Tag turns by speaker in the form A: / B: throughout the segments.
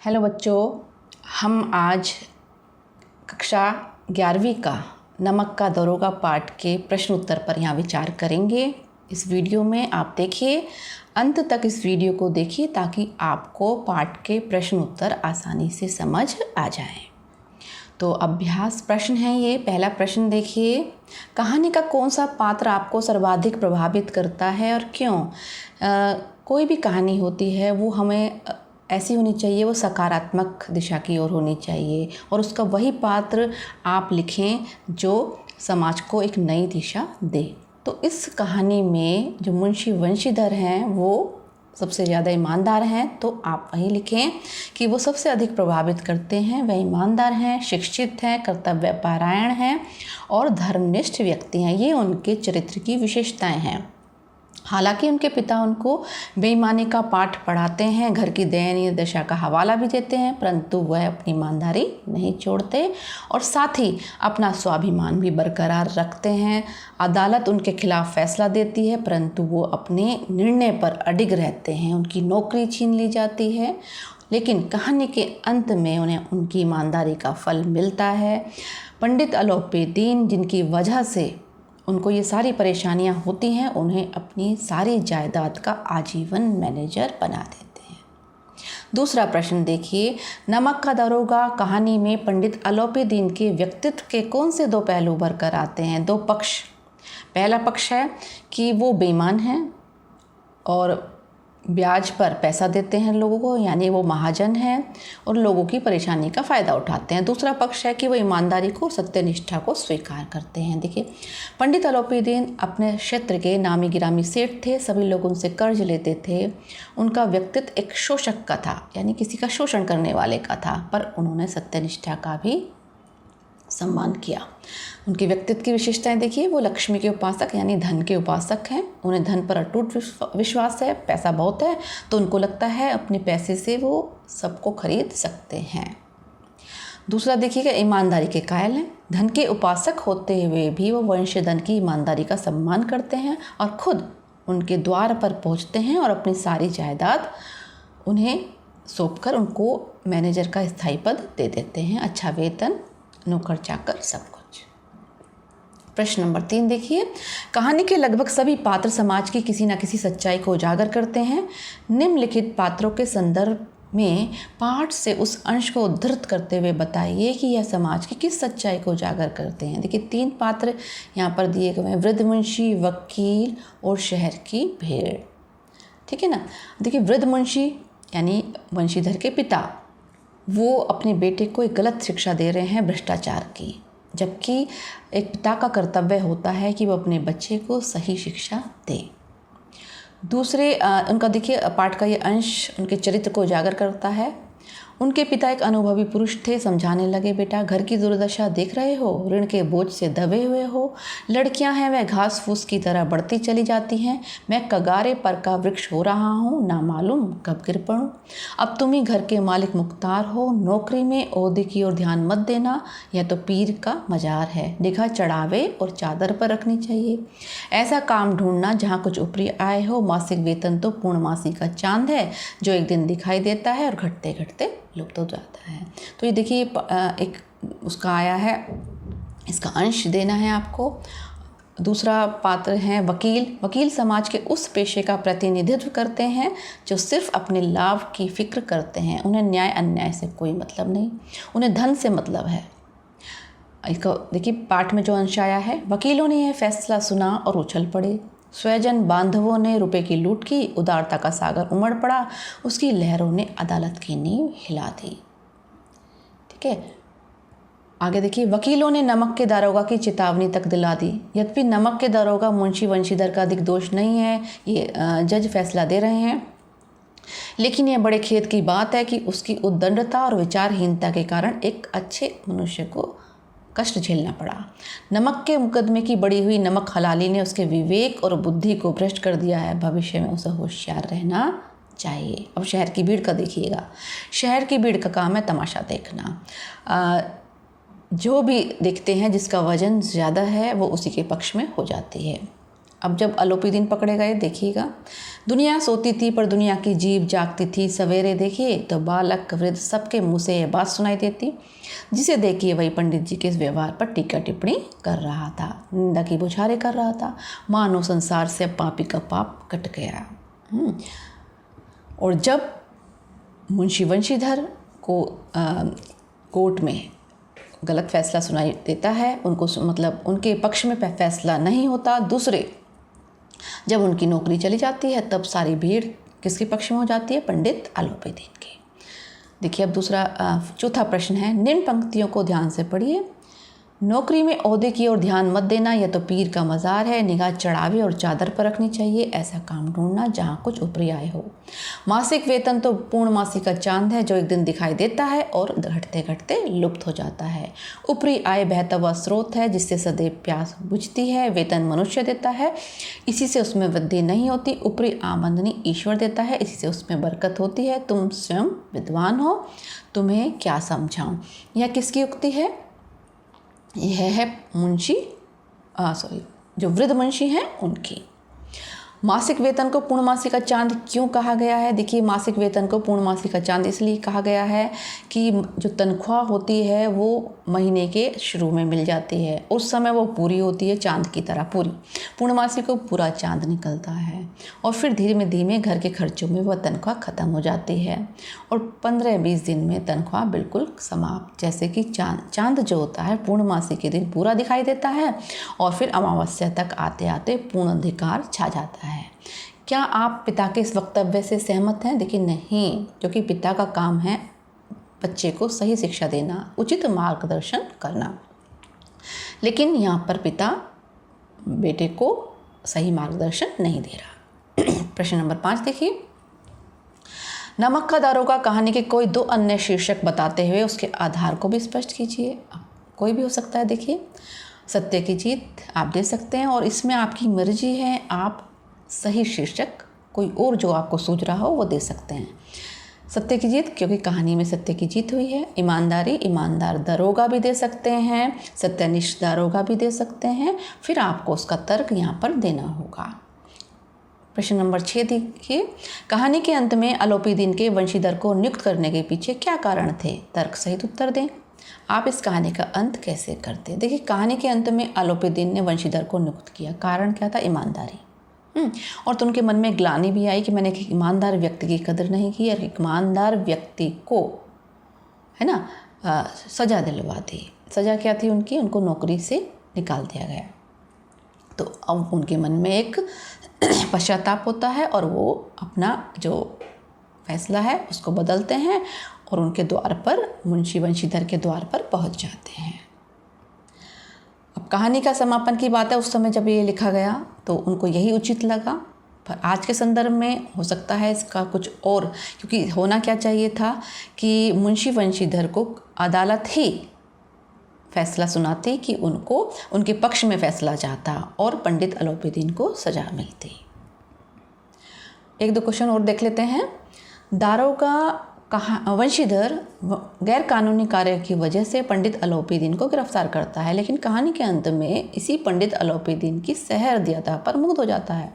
A: Hello बच्चों, हम आज कक्षा 11वीं का नमक का दरोगा पाठ के प्रश्न उत्तर पर यहाँ विचार करेंगे। इस वीडियो में आप देखिए, अंत तक इस वीडियो को देखिए ताकि आपको पाठ के प्रश्न उत्तर आसानी से समझ आ जाए। तो अभ्यास प्रश्न है ये। पहला प्रश्न देखिए, कहानी का कौन सा पात्र आपको सर्वाधिक प्रभावित करता है और क्यों? कोई भी कहानी होती है वो हमें ऐसी होनी चाहिए, वो सकारात्मक दिशा की ओर होनी चाहिए और उसका वही पात्र आप लिखें जो समाज को एक नई दिशा दे। तो इस कहानी में जो मुंशी वंशीधर हैं वो सबसे ज़्यादा ईमानदार हैं, तो आप वही लिखें कि वो सबसे अधिक प्रभावित करते हैं। वह ईमानदार हैं, शिक्षित हैं, कर्तव्यपरायण हैं और धर्मनिष्ठ व्यक्ति हैं। ये उनके चरित्र की विशेषताएं हैं। हालांकि उनके पिता उनको बेईमानी का पाठ पढ़ाते हैं, घर की दयनीय दशा का हवाला भी देते हैं, परंतु वह अपनी ईमानदारी नहीं छोड़ते और साथ ही अपना स्वाभिमान भी बरकरार रखते हैं। अदालत उनके खिलाफ फैसला देती है परंतु वो अपने निर्णय पर अडिग रहते हैं। उनकी नौकरी छीन ली जाती है लेकिन कहानी के अंत में उन्हें उनकी ईमानदारी का फल मिलता है। पंडित अलोपीदीन, जिनकी वजह से उनको ये सारी परेशानियां होती हैं, उन्हें अपनी सारी जायदाद का आजीवन मैनेजर बना देते हैं। दूसरा प्रश्न देखिए, नमक का दरोगा कहानी में पंडित अलोपीदीन के व्यक्तित्व के कौन से दो पहलू उभर कर आते हैं? दो पक्ष। पहला पक्ष है कि वो बेईमान हैं और ब्याज पर पैसा देते हैं लोगों को, यानी वो महाजन हैं और लोगों की परेशानी का फ़ायदा उठाते हैं। दूसरा पक्ष है कि वो ईमानदारी को, सत्यनिष्ठा को स्वीकार करते हैं। देखिए, पंडित अलोपीदीन अपने क्षेत्र के नामी गिरामी सेठ थे, सभी लोग उनसे कर्ज लेते थे। उनका व्यक्तित्व एक शोषक का था, यानी किसी का शोषण करने वाले का था, पर उन्होंने सत्यनिष्ठा का भी सम्मान किया। उनके व्यक्तित्व की विशेषताएं देखिए, वो लक्ष्मी के उपासक यानी धन के उपासक हैं। उन्हें धन पर अटूट विश्वास है। पैसा बहुत है तो उनको लगता है अपने पैसे से वो सबको खरीद सकते हैं। दूसरा देखिएगा, ईमानदारी के कायल हैं। धन के उपासक होते हुए भी वो वंशधन की ईमानदारी का सम्मान करते हैं और खुद उनके द्वार पर पहुंचते हैं और अपनी सारी जायदाद उन्हें सौंपकर उनको मैनेजर का स्थायी पद दे देते हैं, अच्छा वेतन, नौकर चाकर, सब कुछ। प्रश्न नंबर 3 देखिए, कहानी के लगभग सभी पात्र समाज की किसी न किसी सच्चाई को उजागर करते हैं। निम्नलिखित पात्रों के संदर्भ में पाठ से उस अंश को उद्धृत करते हुए बताइए कि यह समाज की किस सच्चाई को उजागर करते हैं। देखिए, 3 पात्र यहाँ पर दिए गए हैं, वृद्ध मुंशी, वकील और शहर की भेड़। ठीक है ना। देखिए, वृद्ध मुंशी यानी वंशीधर के पिता, वो अपने बेटे को एक गलत शिक्षा दे रहे हैं भ्रष्टाचार की, जबकि एक पिता का कर्तव्य होता है कि वो अपने बच्चे को सही शिक्षा दे। दूसरे उनका देखिए पाठ का ये अंश उनके चरित्र को उजागर करता है। उनके पिता एक अनुभवी पुरुष थे, समझाने लगे, बेटा घर की दुर्दशा देख रहे हो, ऋण के बोझ से दबे हुए हो, लड़कियां हैं वह घास फूस की तरह बढ़ती चली जाती हैं, मैं कगारे पर का वृक्ष हो रहा हूँ, ना मालूम कब गिर पड़ूं। अब तुम ही घर के मालिक मुख्तार हो, नौकरी में ओहदे की ओर ध्यान मत देना, यह तो पीर का मजार है, निगाह चढ़ावे और चादर पर रखनी चाहिए। ऐसा काम ढूंढना जहाँ कुछ ऊपरी आय हो, मासिक वेतन तो पूर्णमासी का चांद है जो एक दिन दिखाई देता है और घटते घटते लुप्त हो जाता है। तो ये देखिए एक उसका आया है, इसका अंश देना है आपको। दूसरा पात्र है वकील। वकील समाज के उस पेशे का प्रतिनिधित्व करते हैं जो सिर्फ अपने लाभ की फिक्र करते हैं। उन्हें न्याय अन्याय से कोई मतलब नहीं, उन्हें धन से मतलब है। देखिए पाठ में जो अंश आया है, वकीलों ने यह फैसला सुना और उछल पड़े। स्वजन बांधवों ने रुपए की लूट की, उदारता का सागर उमड़ पड़ा, उसकी लहरों ने अदालत की नींव हिला दी। ठीक है, आगे देखिए, वकीलों ने नमक के दारोगा की चेतावनी तक दिला दी। यद्यपि नमक के दारोगा मुंशी वंशीधर का अधिक दोष नहीं है, ये जज फैसला दे रहे हैं, लेकिन यह बड़े खेद की बात है कि उसकी उद्दंडता और विचारहीनता के कारण एक अच्छे मनुष्य को कष्ट झेलना पड़ा। नमक के मुकदमे की बढ़ी हुई नमक हलाली ने उसके विवेक और बुद्धि को भ्रष्ट कर दिया है। भविष्य में उसे होशियार रहना चाहिए। अब शहर की भीड़ का देखिएगा। शहर की भीड़ का काम है तमाशा देखना। जो भी देखते हैं जिसका वजन ज़्यादा है वो उसी के पक्ष में हो जाती है। अब जब आलोपी दिन पकड़े गए, देखिएगा, दुनिया सोती थी पर दुनिया की जीभ जागती थी, सवेरे देखिए तो बालक वृद्ध सबके मुंह से ये बात सुनाई देती, जिसे देखिए वही पंडित जी के इस व्यवहार पर टीका टिप्पणी कर रहा था, निंदा की बौछारें कर रहा था, मानो संसार से पापी का पाप कट गया। और जब मुंशी वंशीधर को कोर्ट में गलत फैसला सुनाई देता है, उनको मतलब उनके पक्ष में फैसला नहीं होता, दूसरे जब उनकी नौकरी चली जाती है, तब सारी भीड़ किसके पक्ष में हो जाती है? पंडित आलोपी दीन के। देखिए अब चौथा प्रश्न है, निम्न पंक्तियों को ध्यान से पढ़िए। नौकरी में ओहदे की ओर ध्यान मत देना, यह तो पीर का मज़ार है, निगाह चढ़ावे और चादर पर रखनी चाहिए, ऐसा काम ढूंढना जहाँ कुछ ऊपरी आय हो। मासिक वेतन तो पूर्णमासी का चांद है जो एक दिन दिखाई देता है और घटते घटते लुप्त हो जाता है। ऊपरी आय बहता हुआ स्रोत है जिससे सदैव प्यास बुझती है। वेतन मनुष्य देता है, इसी से उसमें वृद्धि नहीं होती। ऊपरी आमदनी ईश्वर देता है, इसी से उसमें बरकत होती है। तुम स्वयं विद्वान हो, तुम्हें क्या समझाऊँ। यह किसकी उक्ति है? यह है जो वृद्ध मुंशी हैं उनकी। मासिक वेतन को पूर्णमासी का चांद क्यों कहा गया है? देखिए, मासिक वेतन को पूर्णमासी का चांद इसलिए कहा गया है कि जो तनख्वाह होती है वो महीने के शुरू में मिल जाती है, उस समय वो पूरी होती है, चांद की तरह पूरी। पूर्णमासी को पूरा चांद निकलता है और फिर धीमे धीमे घर के खर्चों में वह तनख्वाह ख़त्म हो जाती है और 15-20 दिन में तनख्वाह बिल्कुल समाप्त। जैसे कि चांद जो होता है पूर्णमासी के दिन पूरा दिखाई देता है और फिर अमावस्या तक आते आते पूर्ण अंधकार छा जाता है। क्या आप पिता के इस वक्तव्य से सहमत हैं? देखिए नहीं, क्योंकि पिता का काम है बच्चे को सही शिक्षा देना, उचित मार्गदर्शन करना, लेकिन यहाँ पर पिता बेटे को सही मार्गदर्शन नहीं दे रहा। प्रश्न नंबर 5 देखिए, नमक का दारोगा कहानी के कोई 2 अन्य शीर्षक बताते हुए उसके आधार को भी स्पष्ट कीजिए। कोई भी हो सकता है। देखिए, सत्य की जीत आप दे सकते हैं और इसमें आपकी मर्जी है, आप सही शीर्षक कोई और जो आपको सूझ रहा हो वो दे सकते हैं। सत्य की जीत, क्योंकि कहानी में सत्य की जीत हुई है। ईमानदारी, ईमानदार दरोगा भी दे सकते हैं, सत्यनिष्ठ दरोगा भी दे सकते हैं, फिर आपको उसका तर्क यहाँ पर देना होगा। प्रश्न नंबर 6 देखिए, कहानी के अंत में आलोपी दीन के वंशीधर को नियुक्त करने के पीछे क्या कारण थे? तर्क सहित उत्तर दें। आप इस कहानी का अंत कैसे करते? देखिए, कहानी के अंत में आलोपी दीन ने वंशीधर को नियुक्त किया, कारण क्या था? ईमानदारी। और तो उनके मन में ग्लानि भी आई कि मैंने एक ईमानदार व्यक्ति की कदर नहीं की और ईमानदार व्यक्ति को, है ना, सज़ा दिलवा दी। सज़ा क्या थी उनकी? उनको नौकरी से निकाल दिया गया। तो अब उनके मन में एक पश्चाताप होता है और वो अपना जो फैसला है उसको बदलते हैं और उनके द्वार पर, मुंशी वंशीधर के द्वार पर पहुंच जाते हैं। अब कहानी का समापन की बात है, उस समय जब ये लिखा गया तो उनको यही उचित लगा, पर आज के संदर्भ में हो सकता है इसका कुछ और, क्योंकि होना क्या चाहिए था कि मुंशी वंशीधर को अदालत ही फैसला सुनाती कि उनको उनके पक्ष में फैसला चाहता और पंडित आलोपी दीन को सजा मिलती। 1-2 क्वेश्चन और देख लेते हैं। दारोगा वंशीधर गैर कानूनी कार्य की वजह से पंडित आलोपी दीन को गिरफ्तार करता है, लेकिन कहानी के अंत में इसी पंडित आलोपी दीन की सहृदयता पर मुग्ध हो जाता है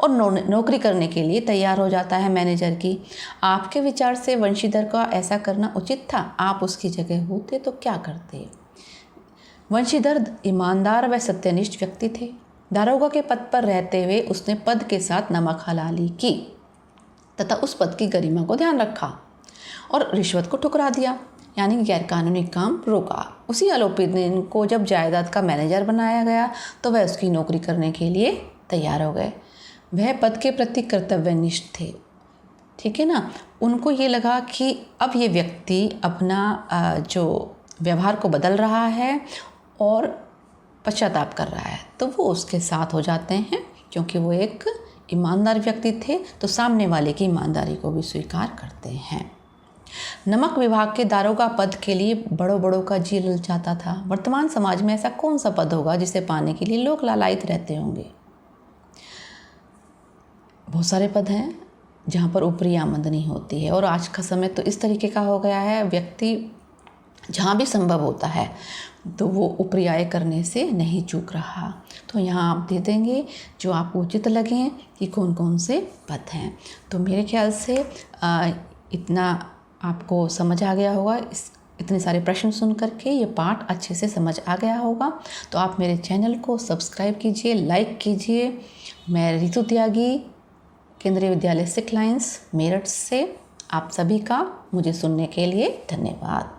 A: और नौकरी करने के लिए तैयार हो जाता है मैनेजर की। आपके विचार से वंशीधर का ऐसा करना उचित था? आप उसकी जगह होते तो क्या करते? वंशीधर ईमानदार व सत्यनिष्ठ व्यक्ति थे। दारोगा के पद पर रहते हुए उसने पद के साथ नमक हलाली की तथा उस पद की गरिमा को ध्यान रखा और रिश्वत को ठुकरा दिया, यानी गैरकानूनी काम रोका। उसी आलोपी दीन को जब जायदाद का मैनेजर बनाया गया तो वह उसकी नौकरी करने के लिए तैयार हो गए। वह पद के प्रति कर्तव्यनिष्ठ थे, ठीक है ना। उनको ये लगा कि अब ये व्यक्ति अपना जो व्यवहार को बदल रहा है और पश्चाताप कर रहा है, तो वो उसके साथ हो जाते हैं, क्योंकि वो एक ईमानदार व्यक्ति थे तो सामने वाले की ईमानदारी को भी स्वीकार करते हैं। नमक विभाग के दारोगा पद के लिए बड़ों का जी ललचाता था। वर्तमान समाज में ऐसा कौन सा पद होगा जिसे पाने के लिए लोग लालायित रहते होंगे? बहुत सारे पद हैं जहाँ पर ऊपरी आमदनी होती है और आज का समय तो इस तरीके का हो गया है, व्यक्ति जहाँ भी संभव होता है तो वो उपरियाय करने से नहीं चूक रहा। तो यहाँ आप दे देंगे जो आपको उचित लगें कि कौन कौन से पद हैं। तो मेरे ख्याल से इतना आपको समझ आ गया होगा। इतने सारे प्रश्न सुन करके ये पाठ अच्छे से समझ आ गया होगा। तो आप मेरे चैनल को सब्सक्राइब कीजिए, लाइक कीजिए। मैं रितु त्यागी, केंद्रीय विद्यालय सिक्स लाइन्स, मेरठ से आप सभी का मुझे सुनने के लिए धन्यवाद।